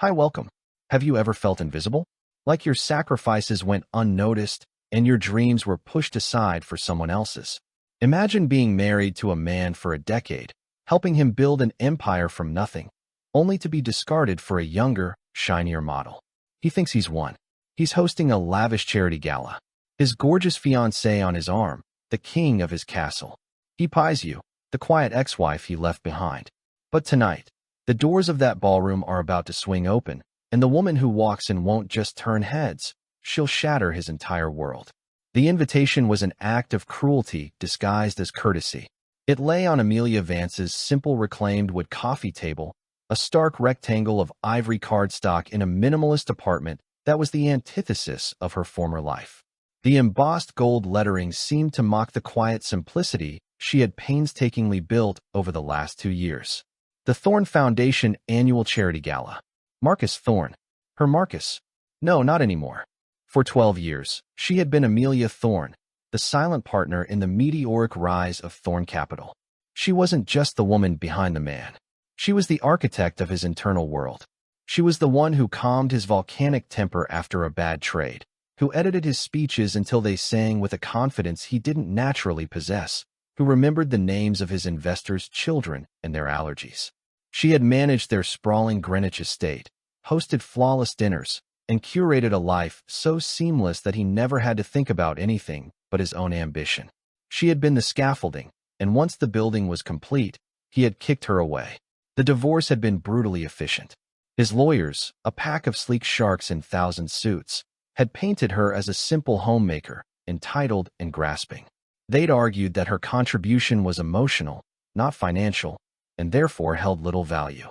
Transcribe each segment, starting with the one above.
Hi, welcome. Have you ever felt invisible? Like your sacrifices went unnoticed and your dreams were pushed aside for someone else's? Imagine being married to a man for a decade, helping him build an empire from nothing, only to be discarded for a younger, shinier model. He thinks he's won. He's hosting a lavish charity gala. His gorgeous fiancée on his arm, the king of his castle. He pies you, the quiet ex-wife he left behind. But tonight, the doors of that ballroom are about to swing open, and the woman who walks in won't just turn heads, she'll shatter his entire world. The invitation was an act of cruelty disguised as courtesy. It lay on Amelia Vance's simple reclaimed wood coffee table, a stark rectangle of ivory cardstock in a minimalist apartment that was the antithesis of her former life. The embossed gold lettering seemed to mock the quiet simplicity she had painstakingly built over the last 2 years. The Thorne Foundation Annual Charity Gala. Marcus Thorne. Her Marcus. No, not anymore. For 12 years, she had been Amelia Thorne, the silent partner in the meteoric rise of Thorne Capital. She wasn't just the woman behind the man. She was the architect of his internal world. She was the one who calmed his volcanic temper after a bad trade, who edited his speeches until they sang with a confidence he didn't naturally possess, who remembered the names of his investors' children and their allergies. She had managed their sprawling Greenwich estate, hosted flawless dinners, and curated a life so seamless that he never had to think about anything but his own ambition. She had been the scaffolding, and once the building was complete, he had kicked her away. The divorce had been brutally efficient. His lawyers, a pack of sleek sharks in 1,000 suits, had painted her as a simple homemaker, entitled and grasping. They'd argued that her contribution was emotional, not financial, and therefore held little value.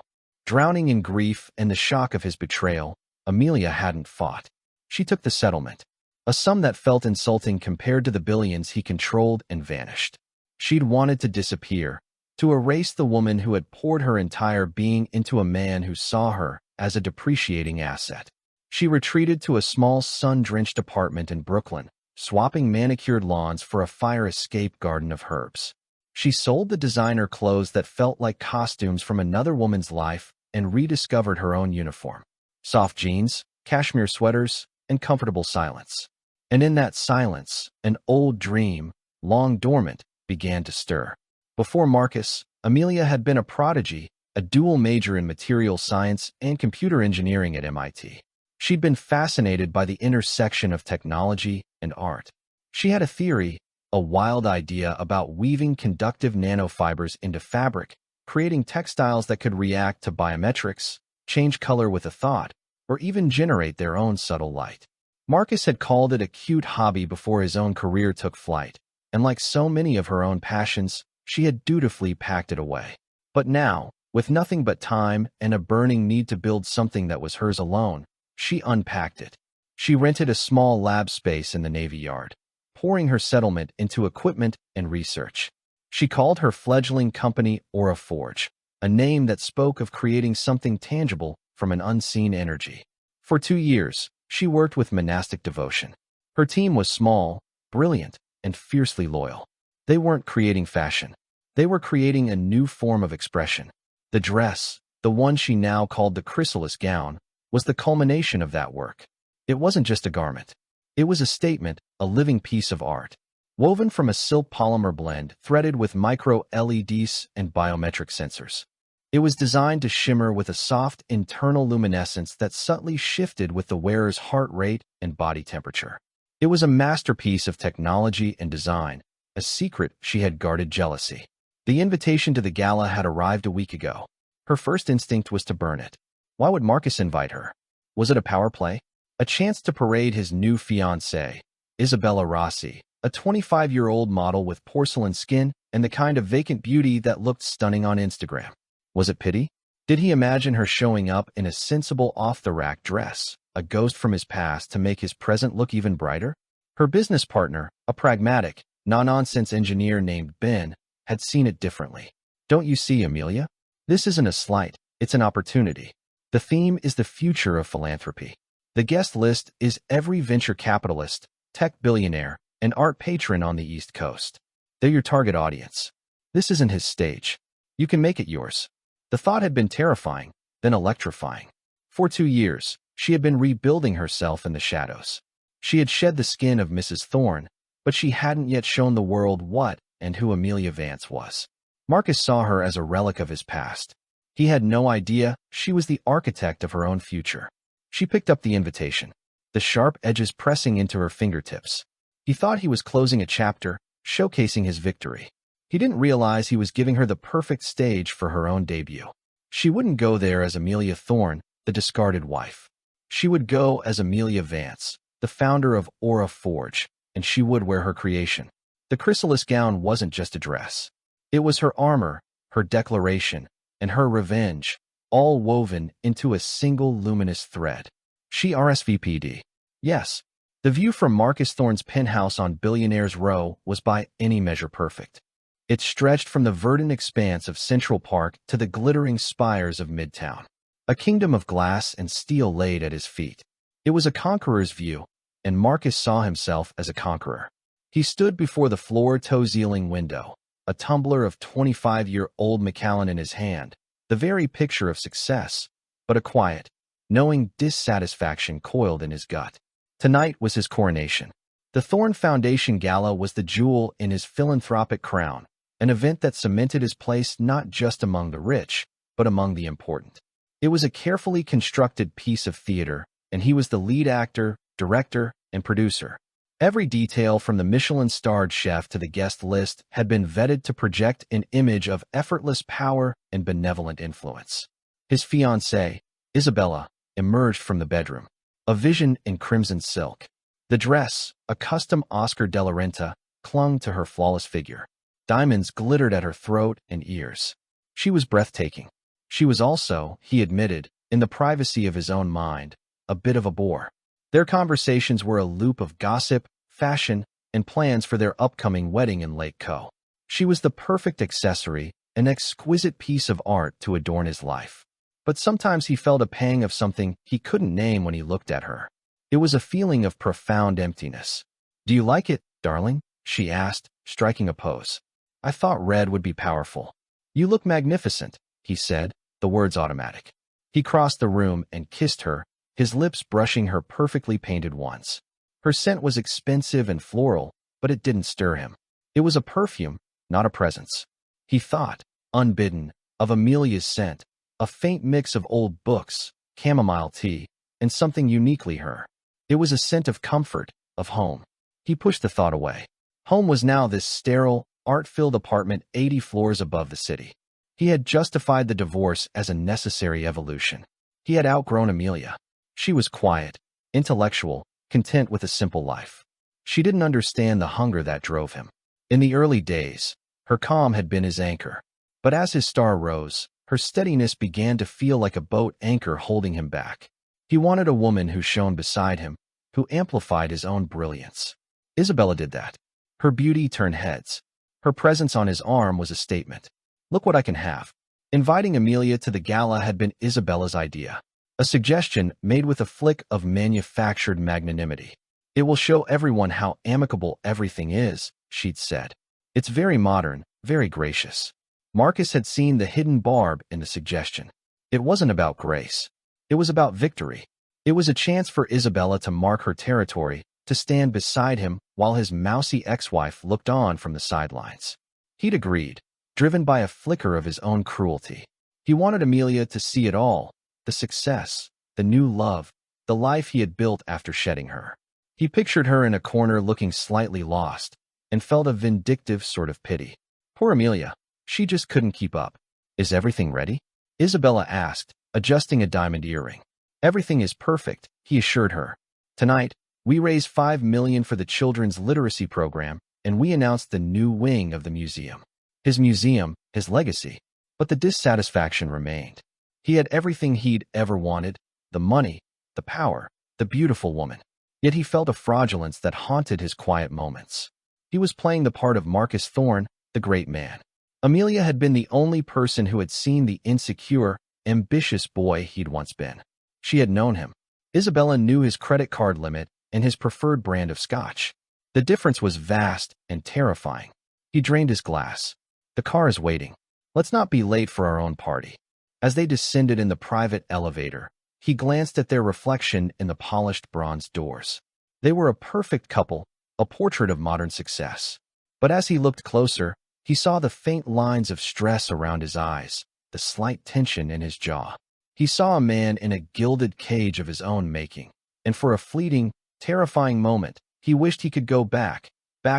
Drowning in grief and the shock of his betrayal, Amelia hadn't fought. She took the settlement, a sum that felt insulting compared to the billions he controlled, and vanished. She'd wanted to disappear, to erase the woman who had poured her entire being into a man who saw her as a depreciating asset. She retreated to a small sun-drenched apartment in Brooklyn, swapping manicured lawns for a fire escape garden of herbs. She sold the designer clothes that felt like costumes from another woman's life and rediscovered her own uniform. Soft jeans, cashmere sweaters, and comfortable silence. And in that silence, an old dream, long dormant, began to stir. Before Marcus, Amelia had been a prodigy, a dual major in material science and computer engineering at MIT. She'd been fascinated by the intersection of technology and art. She had a theory, a wild idea about weaving conductive nanofibers into fabric, creating textiles that could react to biometrics, change color with a thought, or even generate their own subtle light. Marcus had called it a cute hobby before his own career took flight, and like so many of her own passions, she had dutifully packed it away. But now, with nothing but time and a burning need to build something that was hers alone, she unpacked it. She rented a small lab space in the Navy Yard, pouring her settlement into equipment and research. She called her fledgling company Aura Forge, a name that spoke of creating something tangible from an unseen energy. For 2 years, she worked with monastic devotion. Her team was small, brilliant, and fiercely loyal. They weren't creating fashion. They were creating a new form of expression. The dress, the one she now called the chrysalis gown, was the culmination of that work. It wasn't just a garment. It was a statement, a living piece of art, woven from a silk polymer blend threaded with micro LEDs and biometric sensors. It was designed to shimmer with a soft internal luminescence that subtly shifted with the wearer's heart rate and body temperature. It was a masterpiece of technology and design, a secret she had guarded jealousy. The invitation to the gala had arrived a week ago. Her first instinct was to burn it. Why would Marcus invite her? Was it a power play? A chance to parade his new fiancée, Isabella Rossi, a 25-year-old model with porcelain skin and the kind of vacant beauty that looked stunning on Instagram. Was it pity? Did he imagine her showing up in a sensible off-the-rack dress, a ghost from his past to make his present look even brighter? Her business partner, a pragmatic, no-nonsense engineer named Ben, had seen it differently. Don't you see, Amelia? This isn't a slight, it's an opportunity. The theme is the future of philanthropy. The guest list is every venture capitalist, tech billionaire, and art patron on the East Coast. They're your target audience. This isn't his stage. You can make it yours. The thought had been terrifying, then electrifying. For 2 years, she had been rebuilding herself in the shadows. She had shed the skin of Mrs. Thorne, but she hadn't yet shown the world what and who Amelia Vance was. Marcus saw her as a relic of his past. He had no idea she was the architect of her own future. She picked up the invitation, the sharp edges pressing into her fingertips. He thought he was closing a chapter, showcasing his victory. He didn't realize he was giving her the perfect stage for her own debut. She wouldn't go there as Amelia Thorne, the discarded wife. She would go as Amelia Vance, the founder of Aura Forge, and she would wear her creation. The chrysalis gown wasn't just a dress. It was her armor, her declaration, and her revenge, all woven into a single luminous thread. She RSVP'd. Yes, the view from Marcus Thorne's penthouse on Billionaire's Row was by any measure perfect. It stretched from the verdant expanse of Central Park to the glittering spires of Midtown. A kingdom of glass and steel laid at his feet. It was a conqueror's view, and Marcus saw himself as a conqueror. He stood before the floor-to-ceiling window, a tumbler of 25-year-old Macallan in his hand, the very picture of success, but a quiet, knowing dissatisfaction coiled in his gut. Tonight was his coronation. The Thorne Foundation Gala was the jewel in his philanthropic crown, an event that cemented his place not just among the rich, but among the important. It was a carefully constructed piece of theater, and he was the lead actor, director, and producer. Every detail from the Michelin-starred chef to the guest list had been vetted to project an image of effortless power and benevolent influence. His fiancée, Isabella, emerged from the bedroom, a vision in crimson silk. The dress, a custom Oscar de la Renta, clung to her flawless figure. Diamonds glittered at her throat and ears. She was breathtaking. She was also, he admitted, in the privacy of his own mind, a bit of a bore. Their conversations were a loop of gossip, fashion, and plans for their upcoming wedding in Lake Co. She was the perfect accessory, an exquisite piece of art to adorn his life. But sometimes he felt a pang of something he couldn't name when he looked at her. It was a feeling of profound emptiness. "Do you like it, darling?" she asked, striking a pose. "I thought red would be powerful." "You look magnificent," he said, the words automatic. He crossed the room and kissed her, his lips brushing her perfectly painted ones. Her scent was expensive and floral, but it didn't stir him. It was a perfume, not a presence. He thought, unbidden, of Amelia's scent, a faint mix of old books, chamomile tea, and something uniquely her. It was a scent of comfort, of home. He pushed the thought away. Home was now this sterile, art-filled apartment 80 floors above the city. He had justified the divorce as a necessary evolution. He had outgrown Amelia. She was quiet, intellectual, content with a simple life. She didn't understand the hunger that drove him. In the early days, her calm had been his anchor. But as his star rose, her steadiness began to feel like a boat anchor holding him back. He wanted a woman who shone beside him, who amplified his own brilliance. Isabella did that. Her beauty turned heads. Her presence on his arm was a statement. "Look what I can have." Inviting Amelia to the gala had been Isabella's idea. A suggestion made with a flick of manufactured magnanimity. "It will show everyone how amicable everything is," she'd said. "It's very modern, very gracious." Marcus had seen the hidden barb in the suggestion. It wasn't about grace. It was about victory. It was a chance for Isabella to mark her territory, to stand beside him while his mousy ex-wife looked on from the sidelines. He'd agreed, driven by a flicker of his own cruelty. He wanted Amelia to see it all, the success, the new love, the life he had built after shedding her. He pictured her in a corner looking slightly lost, and felt a vindictive sort of pity. Poor Amelia. She just couldn't keep up. "Is everything ready?" Isabella asked, adjusting a diamond earring. "Everything is perfect," he assured her. "Tonight, we raised $5 million for the children's literacy program, and we announced the new wing of the museum." His museum, his legacy. But the dissatisfaction remained. He had everything he'd ever wanted, the money, the power, the beautiful woman. Yet he felt a fraudulence that haunted his quiet moments. He was playing the part of Marcus Thorne, the great man. Amelia had been the only person who had seen the insecure, ambitious boy he'd once been. She had known him. Isabella knew his credit card limit and his preferred brand of scotch. The difference was vast and terrifying. He drained his glass. "The car is waiting. Let's not be late for our own party." As they descended in the private elevator, He glanced at their reflection in the polished bronze doors. They were a perfect couple, a portrait of modern success. But as he looked closer, he saw the faint lines of stress around his eyes, the slight tension in his jaw. He saw a man in a gilded cage of his own making, and for a fleeting, terrifying moment, he wished he could go back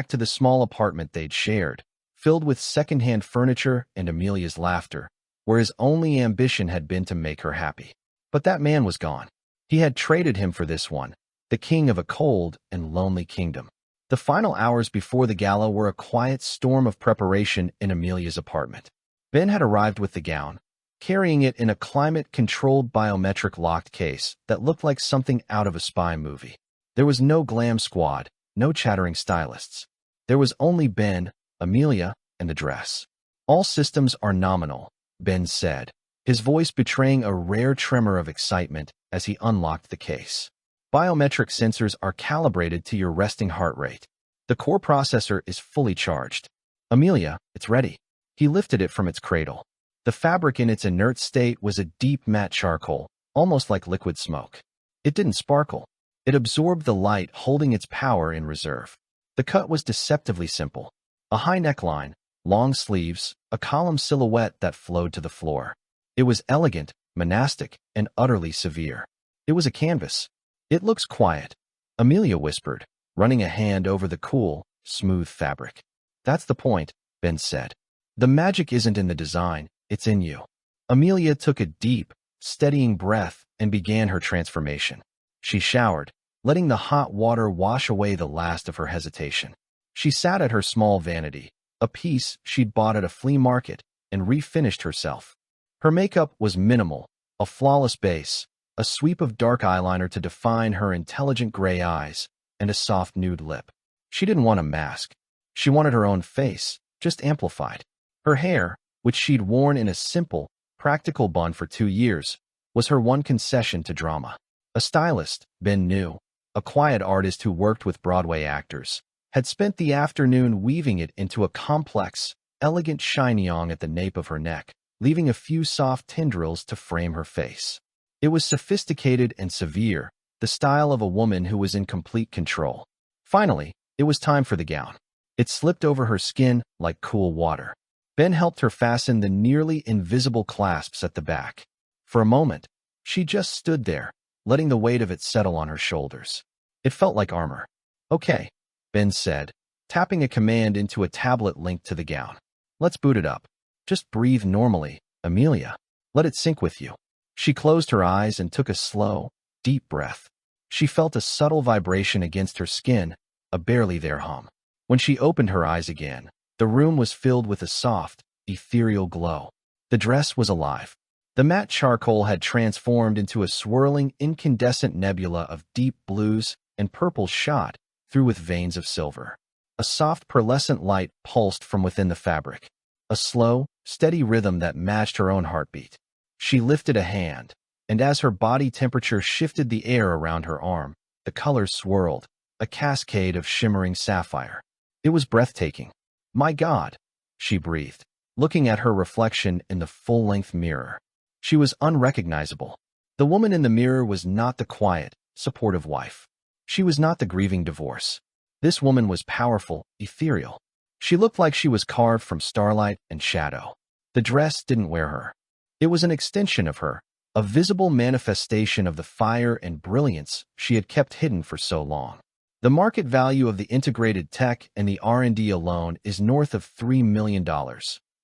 to the small apartment they'd shared, filled with second-hand furniture and Amelia's laughter, where his only ambition had been to make her happy. But that man was gone. He had traded him for this one, the king of a cold and lonely kingdom. The final hours before the gala were a quiet storm of preparation in Amelia's apartment. Ben had arrived with the gown, carrying it in a climate-controlled biometric locked case that looked like something out of a spy movie. There was no glam squad, no chattering stylists. There was only Ben, Amelia, and the dress. "All systems are nominal," Ben said, his voice betraying a rare tremor of excitement as he unlocked the case. "Biometric sensors are calibrated to your resting heart rate. The core processor is fully charged. Amelia, it's ready." He lifted it from its cradle. The fabric in its inert state was a deep matte charcoal, almost like liquid smoke. It didn't sparkle. It absorbed the light, holding its power in reserve. The cut was deceptively simple. A high neckline, long sleeves, a column silhouette that flowed to the floor. It was elegant, monastic, and utterly severe. It was a canvas. "It looks quiet," Amelia whispered, running a hand over the cool, smooth fabric. "That's the point," Ben said. "The magic isn't in the design, it's in you." Amelia took a deep, steadying breath and began her transformation. She showered, letting the hot water wash away the last of her hesitation. She sat at her small vanity, a piece she'd bought at a flea market, and refinished herself. Her makeup was minimal, a flawless base, a sweep of dark eyeliner to define her intelligent gray eyes, and a soft nude lip. She didn't want a mask. She wanted her own face, just amplified. Her hair, which she'd worn in a simple, practical bun for 2 years, was her one concession to drama. A stylist, Ben knew, a quiet artist who worked with Broadway actors, had spent the afternoon weaving it into a complex, elegant chignon at the nape of her neck, leaving a few soft tendrils to frame her face. It was sophisticated and severe, the style of a woman who was in complete control. Finally, it was time for the gown. It slipped over her skin like cool water. Ben helped her fasten the nearly invisible clasps at the back. For a moment, she just stood there, letting the weight of it settle on her shoulders. It felt like armor. "Okay," Ben said, tapping a command into a tablet linked to the gown. "Let's boot it up. Just breathe normally, Amelia. Let it sink with you." She closed her eyes and took a slow, deep breath. She felt a subtle vibration against her skin, a barely there hum. When she opened her eyes again, the room was filled with a soft, ethereal glow. The dress was alive. The matte charcoal had transformed into a swirling, incandescent nebula of deep blues and purples shot through with veins of silver. A soft, pearlescent light pulsed from within the fabric, a slow, steady rhythm that matched her own heartbeat. She lifted a hand, and as her body temperature shifted the air around her arm, the colors swirled, a cascade of shimmering sapphire. It was breathtaking. "My God," she breathed, looking at her reflection in the full-length mirror. She was unrecognizable. The woman in the mirror was not the quiet, supportive wife. She was not the grieving divorce. This woman was powerful, ethereal. She looked like she was carved from starlight and shadow. The dress didn't wear her. It was an extension of her, a visible manifestation of the fire and brilliance she had kept hidden for so long. The market value of the integrated tech and the R&D alone is north of $3 million,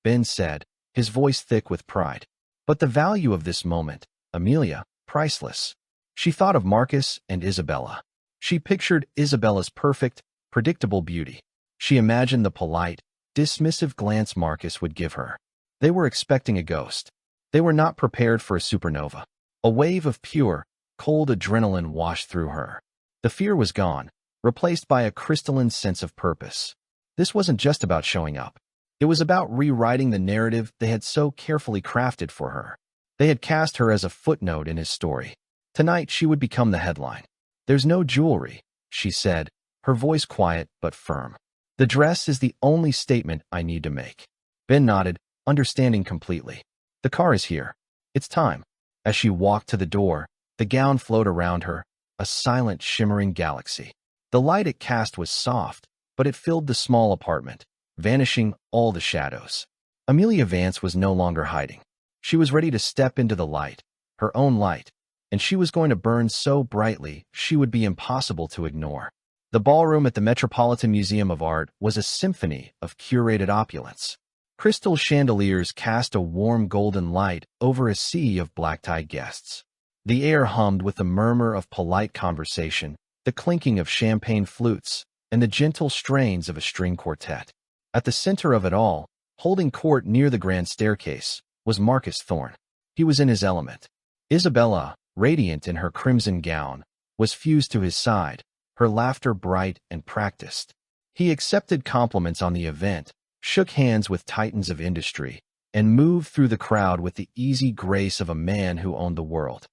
Ben said, his voice thick with pride. But the value of this moment, Amelia, priceless. She thought of Marcus and Isabella. She pictured Isabella's perfect, predictable beauty. She imagined the polite, dismissive glance Marcus would give her. They were expecting a ghost. They were not prepared for a supernova. A wave of pure, cold adrenaline washed through her. The fear was gone, replaced by a crystalline sense of purpose. This wasn't just about showing up. It was about rewriting the narrative they had so carefully crafted for her. They had cast her as a footnote in his story. Tonight she would become the headline. "There's no jewelry," she said, her voice quiet but firm. "The dress is the only statement I need to make." Ben nodded, understanding completely. "The car is here. It's time." As she walked to the door, The gown flowed around her, a silent, shimmering galaxy. The light it cast was soft, but it filled the small apartment, vanishing all the shadows. Amelia Vance was no longer hiding. She was ready to step into the light, her own light, and she was going to burn so brightly she would be impossible to ignore. The ballroom at the Metropolitan Museum of Art was a symphony of curated opulence. Crystal chandeliers cast a warm golden light over a sea of black-tied guests. The air hummed with the murmur of polite conversation, the clinking of champagne flutes, and the gentle strains of a string quartet. At the center of it all, holding court near the grand staircase, was Marcus Thorne. He was in his element. Isabella, radiant in her crimson gown, was fused to his side, her laughter bright and practiced. He accepted compliments on the event, shook hands with titans of industry, and moved through the crowd with the easy grace of a man who owned the world.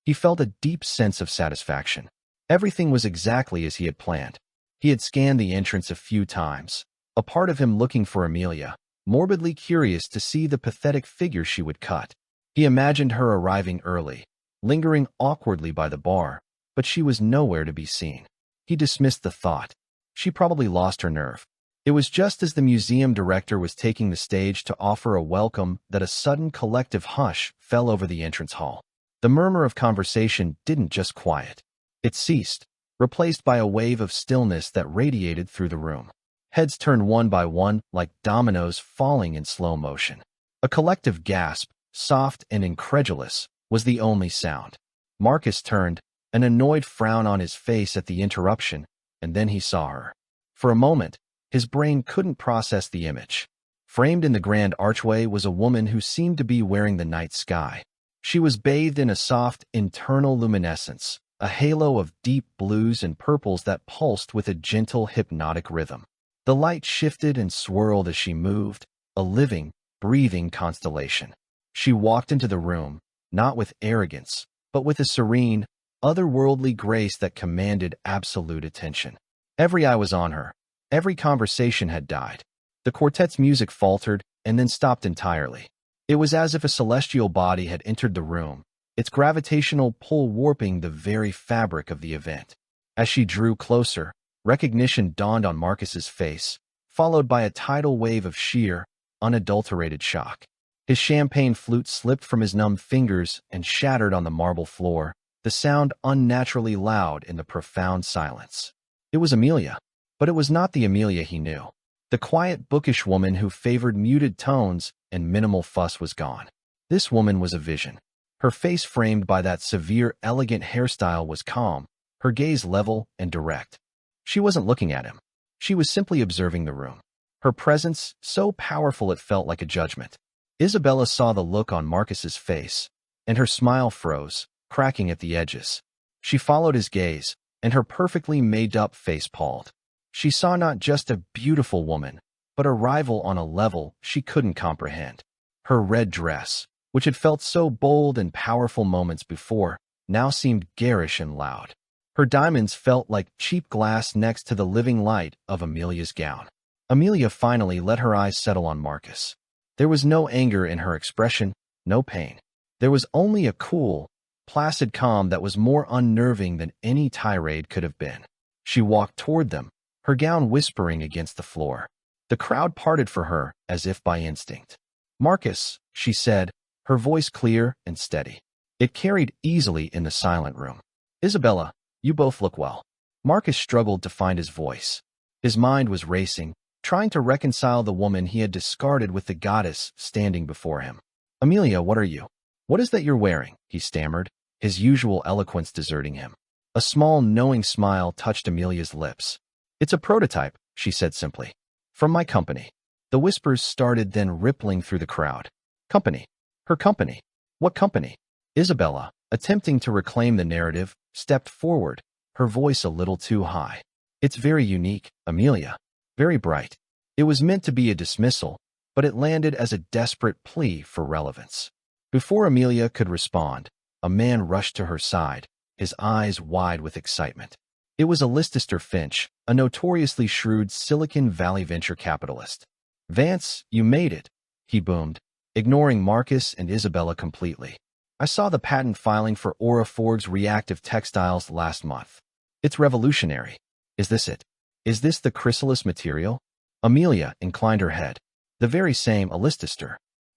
He felt a deep sense of satisfaction. Everything was exactly as he had planned. He had scanned the entrance a few times, a part of him looking for Amelia, morbidly curious to see the pathetic figure she would cut. He imagined her arriving early, lingering awkwardly by the bar, but she was nowhere to be seen. He dismissed the thought. She probably lost her nerve. It was just as the museum director was taking the stage to offer a welcome that a sudden collective hush fell over the entrance hall. The murmur of conversation didn't just quiet. It ceased, replaced by a wave of stillness that radiated through the room. Heads turned one by one like dominoes falling in slow motion. A collective gasp, soft and incredulous, was the only sound. Marcus turned, an annoyed frown on his face at the interruption, and then he saw her. For a moment, his brain couldn't process the image. Framed in the grand archway was a woman who seemed to be wearing the night sky. She was bathed in a soft, internal luminescence, a halo of deep blues and purples that pulsed with a gentle, hypnotic rhythm. The light shifted and swirled as she moved, a living, breathing constellation. She walked into the room, not with arrogance, but with a serene, otherworldly grace that commanded absolute attention. Every eye was on her. Every conversation had died. The quartet's music faltered and then stopped entirely. It was as if a celestial body had entered the room, its gravitational pull warping the very fabric of the event. As she drew closer, recognition dawned on Marcus's face, followed by a tidal wave of sheer, unadulterated shock. His champagne flute slipped from his numb fingers and shattered on the marble floor, the sound unnaturally loud in the profound silence. It was Amelia, but it was not the Amelia he knew. The quiet, bookish woman who favored muted tones and minimal fuss was gone. This woman was a vision. Her face framed by that severe, elegant hairstyle was calm, her gaze level and direct. She wasn't looking at him. She was simply observing the room. Her presence, so powerful it felt like a judgment. Isabella saw the look on Marcus's face, and her smile froze, cracking at the edges. She followed his gaze, and her perfectly made-up face palled. She saw not just a beautiful woman, but a rival on a level she couldn't comprehend. Her red dress, which had felt so bold and powerful moments before, now seemed garish and loud. Her diamonds felt like cheap glass next to the living light of Amelia's gown. Amelia finally let her eyes settle on Marcus. There was no anger in her expression, no pain. There was only a cool, placid calm that was more unnerving than any tirade could have been. She walked toward them, her gown whispering against the floor. The crowd parted for her as if by instinct. "Marcus," she said, her voice clear and steady. It carried easily in the silent room. "Isabella, you both look well." Marcus struggled to find his voice. His mind was racing, trying to reconcile the woman he had discarded with the goddess standing before him. "Amelia, what are you? What is that you're wearing?" he stammered, his usual eloquence deserting him. A small, knowing smile touched Amelia's lips. "It's a prototype," she said simply. "From my company." The whispers started, then rippling through the crowd. "Company? Her company? What company?" Isabella, attempting to reclaim the narrative, stepped forward, her voice a little too high. "It's very unique, Amelia. Very bright." It was meant to be a dismissal, but it landed as a desperate plea for relevance. Before Amelia could respond, a man rushed to her side, his eyes wide with excitement. It was Alistair Finch, a notoriously shrewd Silicon Valley venture capitalist. "Vance, you made it," he boomed, ignoring Marcus and Isabella completely. I saw the patent filing for Forge's reactive textiles last month. It's revolutionary. Is this it? Is this the chrysalis material? Amelia inclined her head. The very same Alistaster.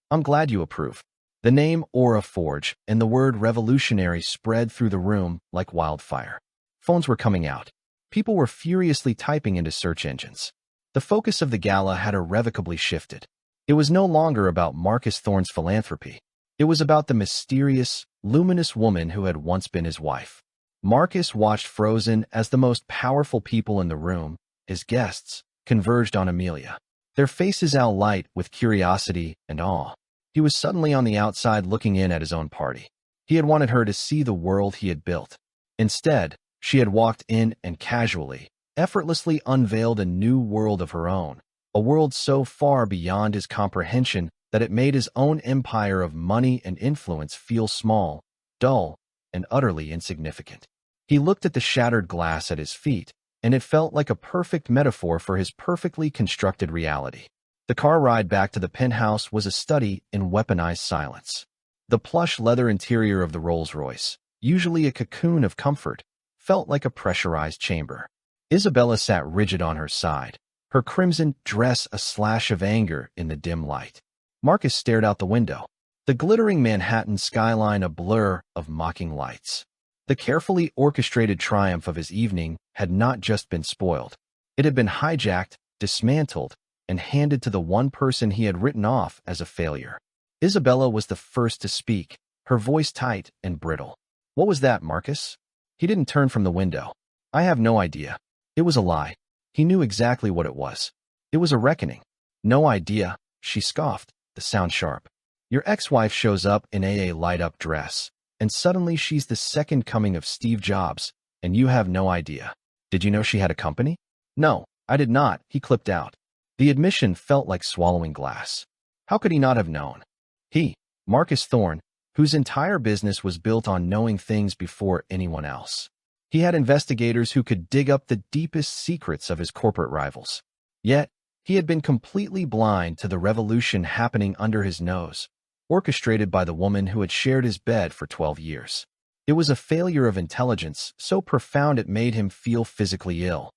I'm glad you approve. The name Forge and the word revolutionary spread through the room like wildfire. Phones were coming out. People were furiously typing into search engines. The focus of the gala had irrevocably shifted. It was no longer about Marcus Thorne's philanthropy. It was about the mysterious, luminous woman who had once been his wife. Marcus watched frozen as the most powerful people in the room, his guests, converged on Amelia. Their faces alight with curiosity and awe. He was suddenly on the outside looking in at his own party. He had wanted her to see the world he had built. Instead, she had walked in and casually, effortlessly unveiled a new world of her own, a world so far beyond his comprehension that it made his own empire of money and influence feel small, dull, and utterly insignificant. He looked at the shattered glass at his feet, and it felt like a perfect metaphor for his perfectly constructed reality. The car ride back to the penthouse was a study in weaponized silence. The plush leather interior of the Rolls-Royce, usually a cocoon of comfort, felt like a pressurized chamber. Isabella sat rigid on her side, her crimson dress a slash of anger in the dim light. Marcus stared out the window, the glittering Manhattan skyline a blur of mocking lights. The carefully orchestrated triumph of his evening had not just been spoiled. It had been hijacked, dismantled, and handed to the one person he had written off as a failure. Isabella was the first to speak, her voice tight and brittle. What was that, Marcus? He didn't turn from the window. I have no idea. It was a lie. He knew exactly what it was. It was a reckoning. No idea, she scoffed, the sound sharp. Your ex-wife shows up in a light-up dress, and suddenly she's the second coming of Steve Jobs, and you have no idea. Did you know she had a company? No, I did not, he clipped out. The admission felt like swallowing glass. How could he not have known? He, Marcus Thorne, whose entire business was built on knowing things before anyone else. He had investigators who could dig up the deepest secrets of his corporate rivals. Yet, he had been completely blind to the revolution happening under his nose, orchestrated by the woman who had shared his bed for 12 years. It was a failure of intelligence so profound it made him feel physically ill.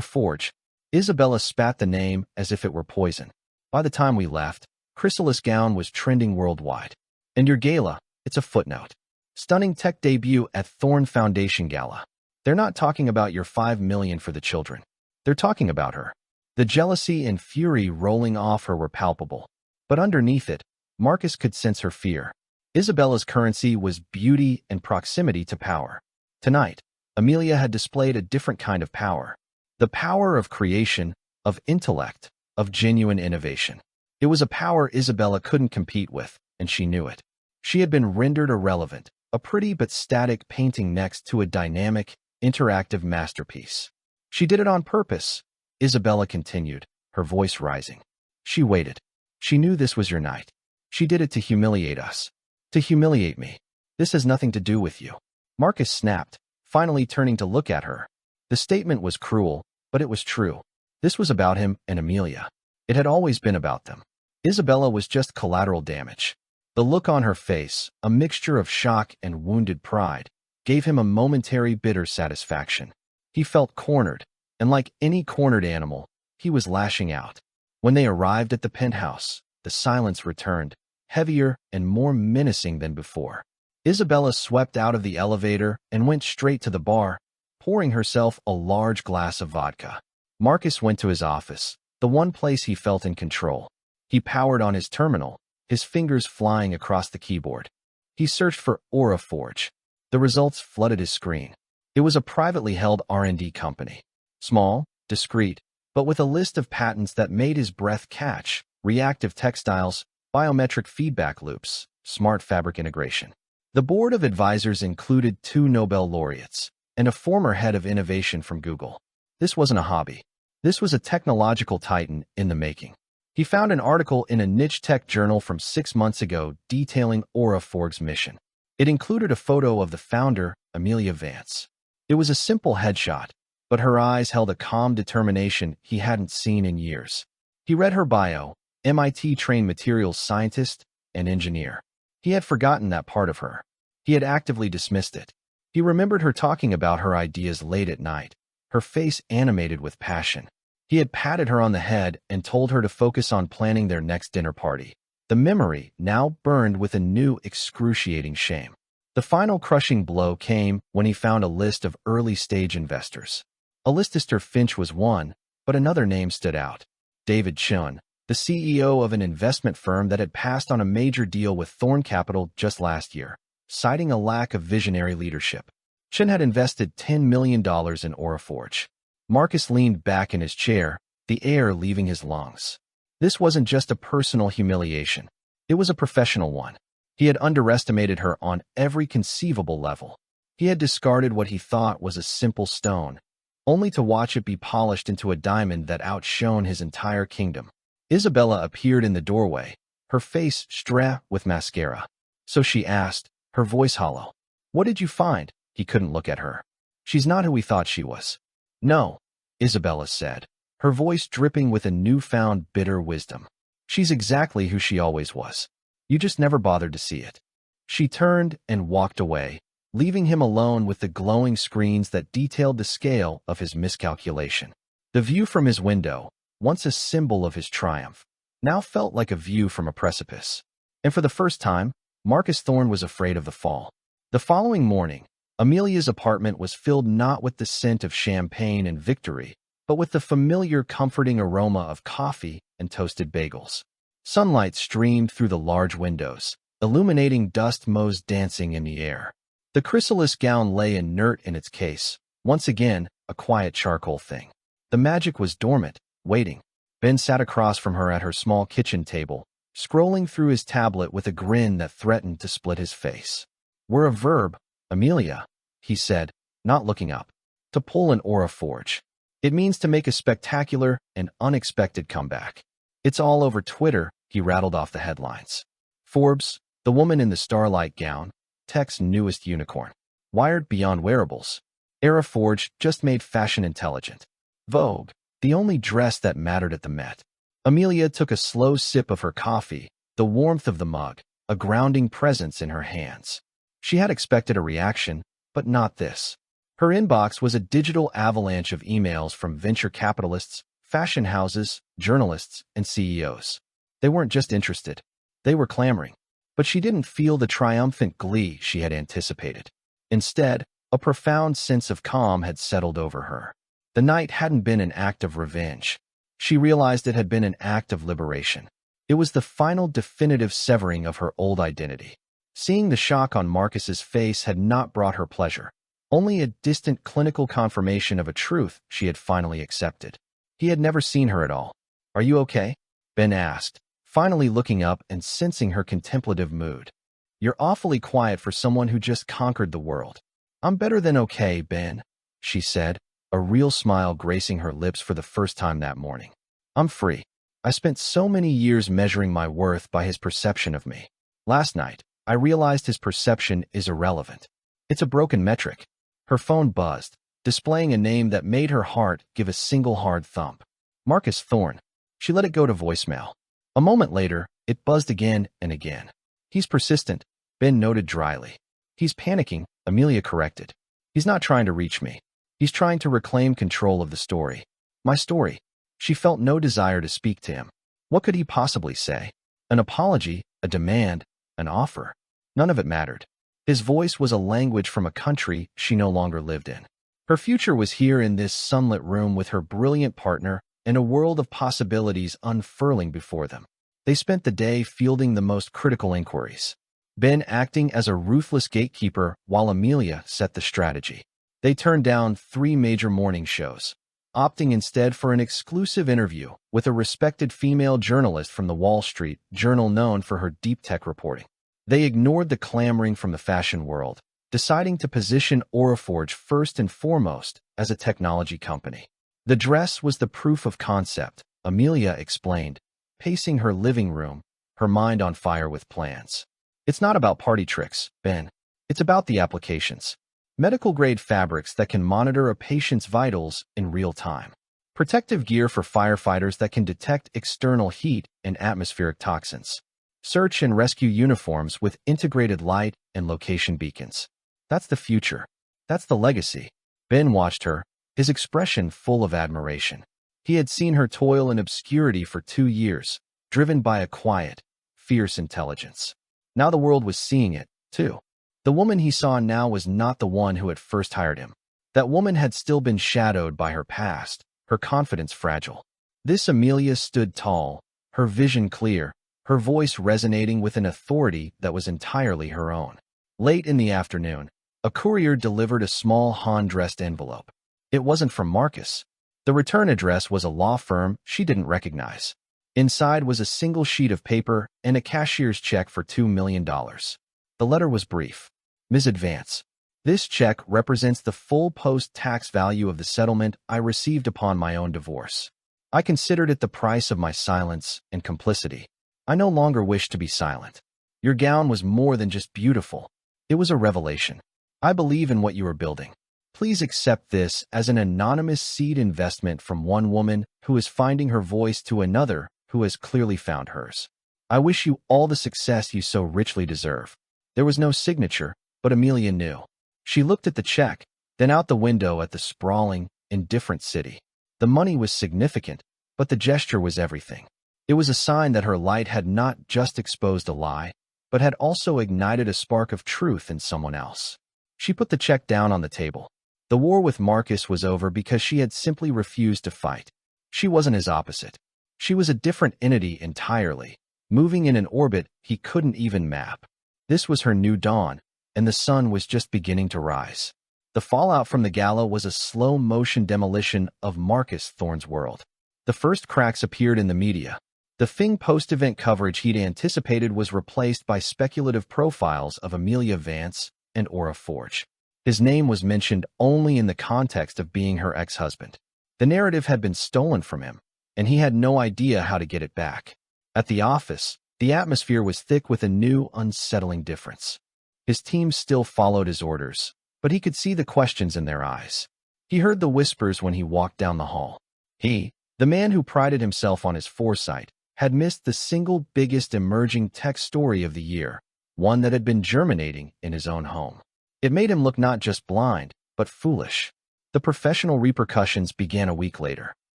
Forge. Isabella spat the name as if it were poison. By the time we left, Chrysalis gown was trending worldwide. And your gala, it's a footnote. Stunning tech debut at Thorne Foundation Gala. They're not talking about your $5 million for the children. They're talking about her. The jealousy and fury rolling off her were palpable. But underneath it, Marcus could sense her fear. Isabella's currency was beauty and proximity to power. Tonight, Amelia had displayed a different kind of power. The power of creation, of intellect, of genuine innovation. It was a power Isabella couldn't compete with, and she knew it. She had been rendered irrelevant, a pretty but static painting next to a dynamic, interactive masterpiece. She did it on purpose, Isabella continued, her voice rising. She waited. She knew this was your night. She did it to humiliate us. To humiliate me. This has nothing to do with you. Marcus snapped, finally turning to look at her. The statement was cruel, but it was true. This was about him and Amelia. It had always been about them. Isabella was just collateral damage. The look on her face, a mixture of shock and wounded pride, gave him a momentary bitter satisfaction. He felt cornered, and like any cornered animal, he was lashing out. When they arrived at the penthouse, the silence returned, heavier and more menacing than before. Isabella swept out of the elevator and went straight to the bar, pouring herself a large glass of vodka. Marcus went to his office, the one place he felt in control. He powered on his terminal, his fingers flying across the keyboard. He searched for Forge. The results flooded his screen. It was a privately held R&D company. Small, discreet, but with a list of patents that made his breath catch: reactive textiles, biometric feedback loops, smart fabric integration. The board of advisors included 2 Nobel laureates and a former head of innovation from Google. This wasn't a hobby. This was a technological titan in the making. He found an article in a niche tech journal from 6 months ago detailing Forge's mission. It included a photo of the founder, Amelia Vance. It was a simple headshot, but her eyes held a calm determination he hadn't seen in years. He read her bio: MIT-trained materials scientist and engineer. He had forgotten that part of her. He had actively dismissed it. He remembered her talking about her ideas late at night, her face animated with passion. He had patted her on the head and told her to focus on planning their next dinner party. The memory now burned with a new excruciating shame. The final crushing blow came when he found a list of early-stage investors. Alistair Finch was one, but another name stood out. David Chun, the CEO of an investment firm that had passed on a major deal with Thorn Capital just last year, citing a lack of visionary leadership. Chun had invested $10 million in Auraforge. Marcus leaned back in his chair, the air leaving his lungs. This wasn't just a personal humiliation. It was a professional one. He had underestimated her on every conceivable level. He had discarded what he thought was a simple stone, only to watch it be polished into a diamond that outshone his entire kingdom. Isabella appeared in the doorway, her face streaked with mascara. So she asked, her voice hollow. "What did you find?" He couldn't look at her. "She's not who we thought she was." "No," Isabella said, her voice dripping with a newfound bitter wisdom. "She's exactly who she always was. You just never bothered to see it." She turned and walked away, leaving him alone with the glowing screens that detailed the scale of his miscalculation. The view from his window, once a symbol of his triumph, now felt like a view from a precipice. And for the first time, Marcus Thorne was afraid of the fall. The following morning, Amelia's apartment was filled not with the scent of champagne and victory, but with the familiar comforting aroma of coffee and toasted bagels. Sunlight streamed through the large windows, illuminating dust motes dancing in the air. The chrysalis gown lay inert in its case, once again, a quiet charcoal thing. The magic was dormant, waiting. Ben sat across from her at her small kitchen table, scrolling through his tablet with a grin that threatened to split his face. "We're a verb, Amelia," he said, not looking up. "To pull an Auraforge. It means to make a spectacular and unexpected comeback. It's all over Twitter," he rattled off the headlines. Forbes, the woman in the starlight gown, tech's newest unicorn. Wired beyond wearables. Auraforge just made fashion intelligent. Vogue, the only dress that mattered at the Met. Amelia took a slow sip of her coffee, the warmth of the mug, a grounding presence in her hands. She had expected a reaction, but not this. Her inbox was a digital avalanche of emails from venture capitalists, fashion houses, journalists, and CEOs. They weren't just interested. They were clamoring. But she didn't feel the triumphant glee she had anticipated. Instead, a profound sense of calm had settled over her. The night hadn't been an act of revenge. She realized it had been an act of liberation. It was the final definitive severing of her old identity. Seeing the shock on Marcus's face had not brought her pleasure, only a distant clinical confirmation of a truth she had finally accepted. He had never seen her at all. "Are you okay?" Ben asked, finally looking up and sensing her contemplative mood. "You're awfully quiet for someone who just conquered the world." "I'm better than okay, Ben," she said, a real smile gracing her lips for the first time that morning. "I'm free. I spent so many years measuring my worth by his perception of me. Last night, I realized his perception is irrelevant. It's a broken metric." Her phone buzzed, displaying a name that made her heart give a single hard thump. Marcus Thorne. She let it go to voicemail. A moment later, it buzzed again and again. "He's persistent," Ben noted dryly. "He's panicking," Amelia corrected. "He's not trying to reach me. He's trying to reclaim control of the story. My story." She felt no desire to speak to him. What could he possibly say? An apology, a demand, an offer? None of it mattered. His voice was a language from a country she no longer lived in. Her future was here in this sunlit room with her brilliant partner and a world of possibilities unfurling before them. They spent the day fielding the most critical inquiries. Ben acting as a ruthless gatekeeper while Amelia set the strategy. They turned down 3 major morning shows, opting instead for an exclusive interview with a respected female journalist from the Wall Street Journal known for her deep tech reporting. They ignored the clamoring from the fashion world, deciding to position Auraforge first and foremost as a technology company. The dress was the proof of concept, Amelia explained, pacing her living room, her mind on fire with plans. "It's not about party tricks, Ben. It's about the applications. Medical-grade fabrics that can monitor a patient's vitals in real time. Protective gear for firefighters that can detect external heat and atmospheric toxins. Search and rescue uniforms with integrated light and location beacons. That's the future. That's the legacy. Ben watched her, his expression full of admiration. He had seen her toil in obscurity for 2 years, driven by a quiet, fierce intelligence. Now the world was seeing it, too. The woman he saw now was not the one who had first hired him. That woman had still been shadowed by her past, her confidence fragile. This Amelia stood tall, her vision clear, her voice resonating with an authority that was entirely her own. Late in the afternoon, a courier delivered a small hand-dressed envelope. It wasn't from Marcus. The return address was a law firm she didn't recognize. Inside was a single sheet of paper and a cashier's check for $2 million. The letter was brief. Ms. Advance, this check represents the full post-tax value of the settlement I received upon my own divorce. I considered it the price of my silence and complicity. I no longer wish to be silent. Your gown was more than just beautiful. It was a revelation. I believe in what you are building. Please accept this as an anonymous seed investment from one woman who is finding her voice to another who has clearly found hers. I wish you all the success you so richly deserve. There was no signature, but Amelia knew. She looked at the check, then out the window at the sprawling, indifferent city. The money was significant, but the gesture was everything. It was a sign that her light had not just exposed a lie, but had also ignited a spark of truth in someone else. She put the check down on the table. The war with Marcus was over because she had simply refused to fight. She wasn't his opposite. She was a different entity entirely, moving in an orbit he couldn't even map. This was her new dawn, and the sun was just beginning to rise. The fallout from the gala was a slow-motion demolition of Marcus Thorne's world. The first cracks appeared in the media. The Fing post-event coverage he'd anticipated was replaced by speculative profiles of Amelia Vance and Aura Forge. His name was mentioned only in the context of being her ex-husband. The narrative had been stolen from him, and he had no idea how to get it back. At the office, the atmosphere was thick with a new, unsettling difference. His team still followed his orders, but he could see the questions in their eyes. He heard the whispers when he walked down the hall. He, the man who prided himself on his foresight, had missed the single biggest emerging tech story of the year, one that had been germinating in his own home. It made him look not just blind, but foolish. The professional repercussions began a week later.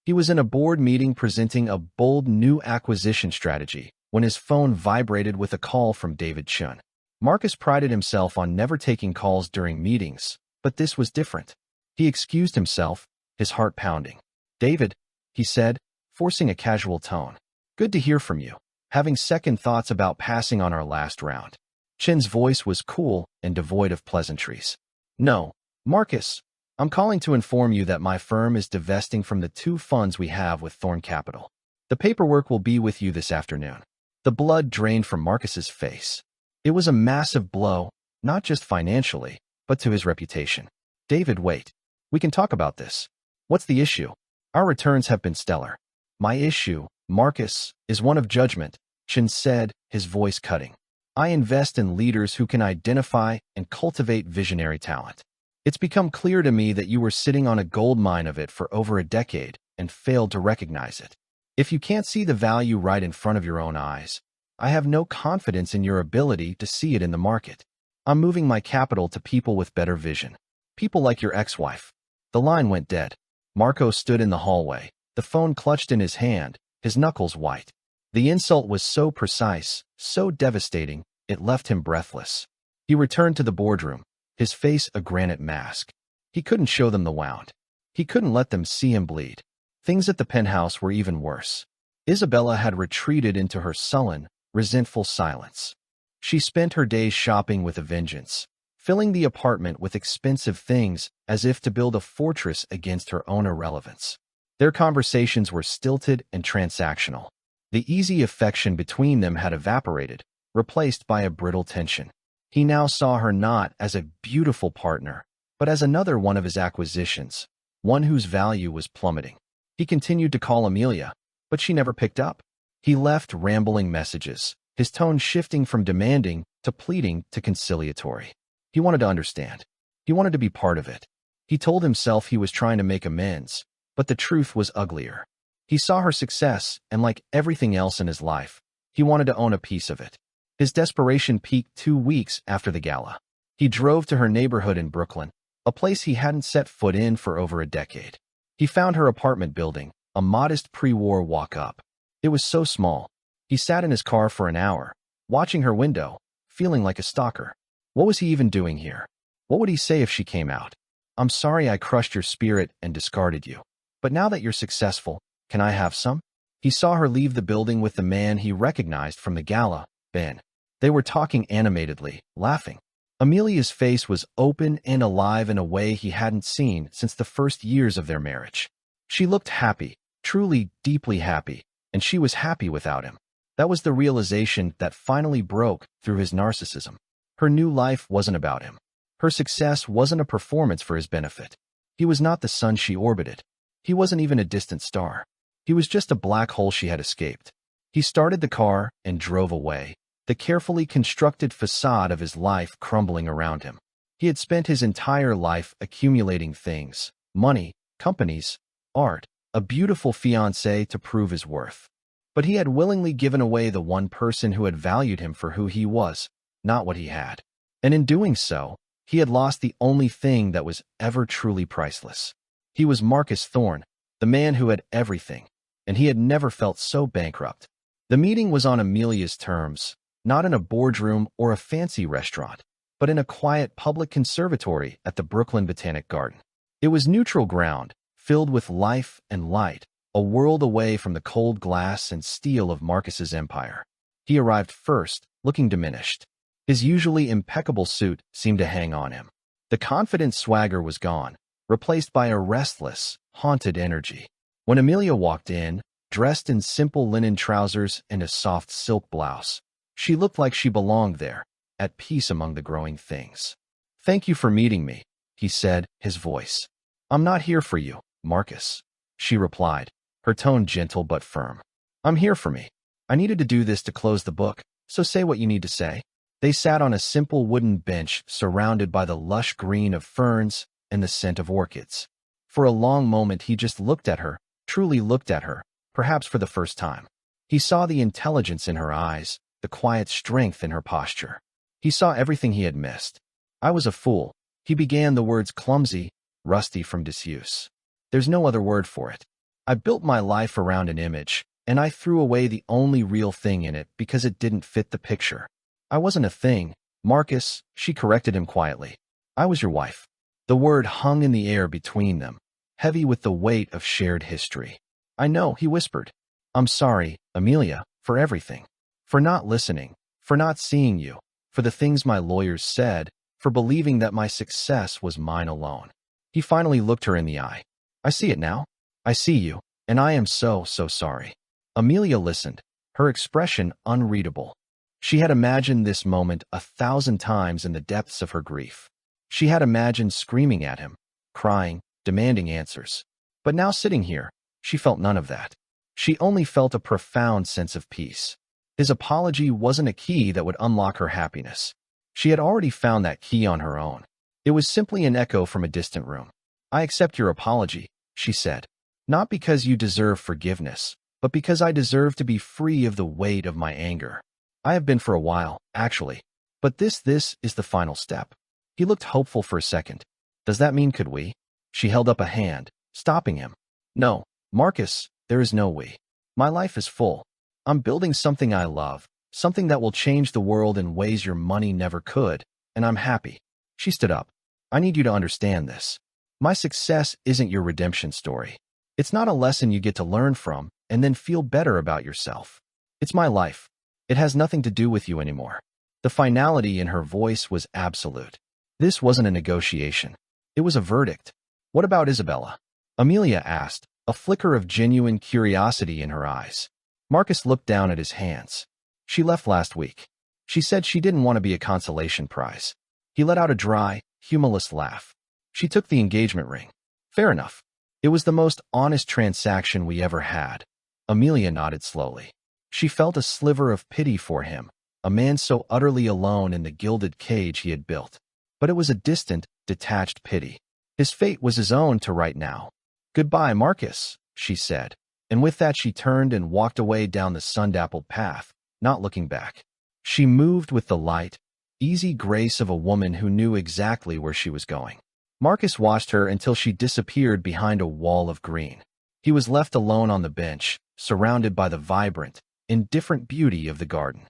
He was in a board meeting presenting a bold new acquisition strategy when his phone vibrated with a call from David Chun. Marcus prided himself on never taking calls during meetings, but this was different. He excused himself, his heart pounding. "David," he said, forcing a casual tone. "Good to hear from you. Having second thoughts about passing on our last round." Chin's voice was cool and devoid of pleasantries. "No, Marcus, I'm calling to inform you that my firm is divesting from the 2 funds we have with Thorne Capital. The paperwork will be with you this afternoon." The blood drained from Marcus's face. It was a massive blow, not just financially, but to his reputation. "David, wait. We can talk about this. What's the issue? Our returns have been stellar." "My issue, Marcus, is one of judgment," Chin said, his voice cutting. "I invest in leaders who can identify and cultivate visionary talent. It's become clear to me that you were sitting on a gold mine of it for over a decade and failed to recognize it. If you can't see the value right in front of your own eyes, I have no confidence in your ability to see it in the market. I'm moving my capital to people with better vision. People like your ex-wife." The line went dead. Marco stood in the hallway, the phone clutched in his hand, his knuckles white. The insult was so precise, so devastating, it left him breathless. He returned to the boardroom, his face a granite mask. He couldn't show them the wound. He couldn't let them see him bleed. Things at the penthouse were even worse. Isabella had retreated into her sullen, resentful silence. She spent her days shopping with a vengeance, filling the apartment with expensive things as if to build a fortress against her own irrelevance. Their conversations were stilted and transactional. The easy affection between them had evaporated, replaced by a brittle tension. He now saw her not as a beautiful partner, but as another one of his acquisitions, one whose value was plummeting. He continued to call Amelia, but she never picked up. He left rambling messages, his tone shifting from demanding to pleading to conciliatory. He wanted to understand. He wanted to be part of it. He told himself he was trying to make amends, but the truth was uglier. He saw her success, and like everything else in his life, He wanted to own a piece of it. His desperation peaked 2 weeks after the gala. He drove to her neighborhood in Brooklyn, a place he hadn't set foot in for over a decade. He found her apartment building, a modest pre-war walk-up. It was so small. He sat in his car for an hour, watching her window, feeling like a stalker. What was he even doing here? What would he say if she came out? I'm sorry I crushed your spirit and discarded you. But now that you're successful, can I have some? He saw her leave the building with the man he recognized from the gala, Ben. They were talking animatedly, laughing. Amelia's face was open and alive in a way he hadn't seen since the first years of their marriage. She looked happy, truly deeply happy, and she was happy without him. That was the realization that finally broke through his narcissism. Her new life wasn't about him. Her success wasn't a performance for his benefit. He was not the sun she orbited. He wasn't even a distant star. He was just a black hole she had escaped. He started the car and drove away, the carefully constructed facade of his life crumbling around him. He had spent his entire life accumulating things, money, companies, art, a beautiful fiancée to prove his worth. But he had willingly given away the one person who had valued him for who he was, not what he had. And in doing so, he had lost the only thing that was ever truly priceless. He was Marcus Thorne, the man who had everything, and he had never felt so bankrupt. The meeting was on Amelia's terms, not in a boardroom or a fancy restaurant, but in a quiet public conservatory at the Brooklyn Botanic Garden. It was neutral ground, filled with life and light, a world away from the cold glass and steel of Marcus's empire. He arrived first, looking diminished. His usually impeccable suit seemed to hang on him. The confident swagger was gone, replaced by a restless, haunted energy. When Amelia walked in, dressed in simple linen trousers and a soft silk blouse, she looked like she belonged there, at peace among the growing things. "Thank you for meeting me," he said, his voice. "I'm not here for you, Marcus," she replied, her tone gentle but firm. "I'm here for me. I needed to do this to close the book, so say what you need to say." They sat on a simple wooden bench surrounded by the lush green of ferns and the scent of orchids. For a long moment he just looked at her, truly looked at her, perhaps for the first time. He saw the intelligence in her eyes, the quiet strength in her posture. He saw everything he had missed. "I was a fool." He began, the words clumsy, rusty from disuse. "There's no other word for it. I built my life around an image, and I threw away the only real thing in it because it didn't fit the picture. I wasn't a thing, Marcus," she corrected him quietly. "I was your wife." The word hung in the air between them, heavy with the weight of shared history. "I know," he whispered. "I'm sorry, Amelia, for everything. For not listening, for not seeing you, for the things my lawyers said, for believing that my success was mine alone." He finally looked her in the eye. "I see it now. I see you, and I am so sorry." Amelia listened, her expression unreadable. She had imagined this moment 1,000 times in the depths of her grief. She had imagined screaming at him, crying, demanding answers. But now sitting here, she felt none of that. She only felt a profound sense of peace. His apology wasn't a key that would unlock her happiness. She had already found that key on her own. It was simply an echo from a distant room. "I accept your apology," she said. "Not because you deserve forgiveness, but because I deserve to be free of the weight of my anger. I have been for a while, actually. But this is the final step." He looked hopeful for a second. "Does that mean could we?" She held up a hand, stopping him. "No, Marcus, there is no we. My life is full. I'm building something I love, something that will change the world in ways your money never could, and I'm happy." She stood up. "I need you to understand this. My success isn't your redemption story. It's not a lesson you get to learn from and then feel better about yourself. It's my life. It has nothing to do with you anymore." The finality in her voice was absolute. This wasn't a negotiation. It was a verdict. "What about Isabella?" Amelia asked, a flicker of genuine curiosity in her eyes. Marcus looked down at his hands. "She left last week. She said she didn't want to be a consolation prize." He let out a dry, humorless laugh. "She took the engagement ring." "Fair enough. It was the most honest transaction we ever had." Amelia nodded slowly. She felt a sliver of pity for him, a man so utterly alone in the gilded cage he had built. But it was a distant, detached pity. His fate was his own to write now. "Goodbye, Marcus," she said, and with that she turned and walked away down the sun-dappled path, not looking back. She moved with the light, easy grace of a woman who knew exactly where she was going. Marcus watched her until she disappeared behind a wall of green. He was left alone on the bench, surrounded by the vibrant, indifferent beauty of the garden.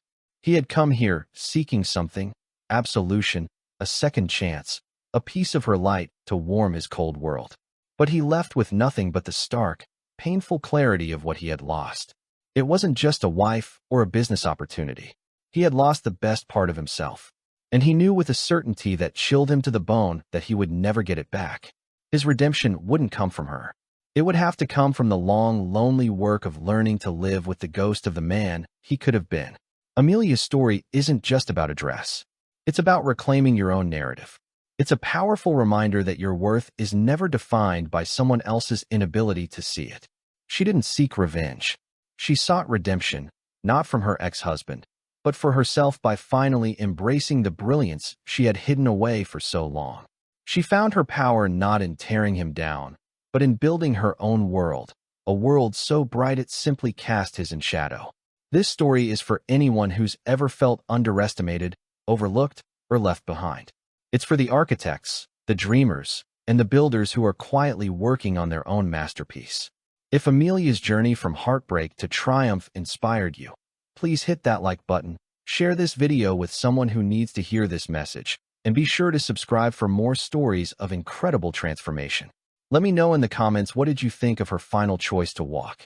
He had come here seeking something, absolution, a second chance, a piece of her light to warm his cold world. But he left with nothing but the stark, painful clarity of what he had lost. It wasn't just a wife or a business opportunity. He had lost the best part of himself. And he knew with a certainty that chilled him to the bone that he would never get it back. His redemption wouldn't come from her. It would have to come from the long, lonely work of learning to live with the ghost of the man he could have been. Amelia's story isn't just about a dress. It's about reclaiming your own narrative. It's a powerful reminder that your worth is never defined by someone else's inability to see it. She didn't seek revenge. She sought redemption, not from her ex-husband, but for herself by finally embracing the brilliance she had hidden away for so long. She found her power not in tearing him down, but in building her own world, a world so bright it simply cast his in shadow. This story is for anyone who's ever felt underestimated, overlooked, or left behind. It's for the architects, the dreamers, and the builders who are quietly working on their own masterpiece. If Amelia's journey from heartbreak to triumph inspired you, please hit that like button, share this video with someone who needs to hear this message, and be sure to subscribe for more stories of incredible transformation. Let me know in the comments, what did you think of her final choice to walk?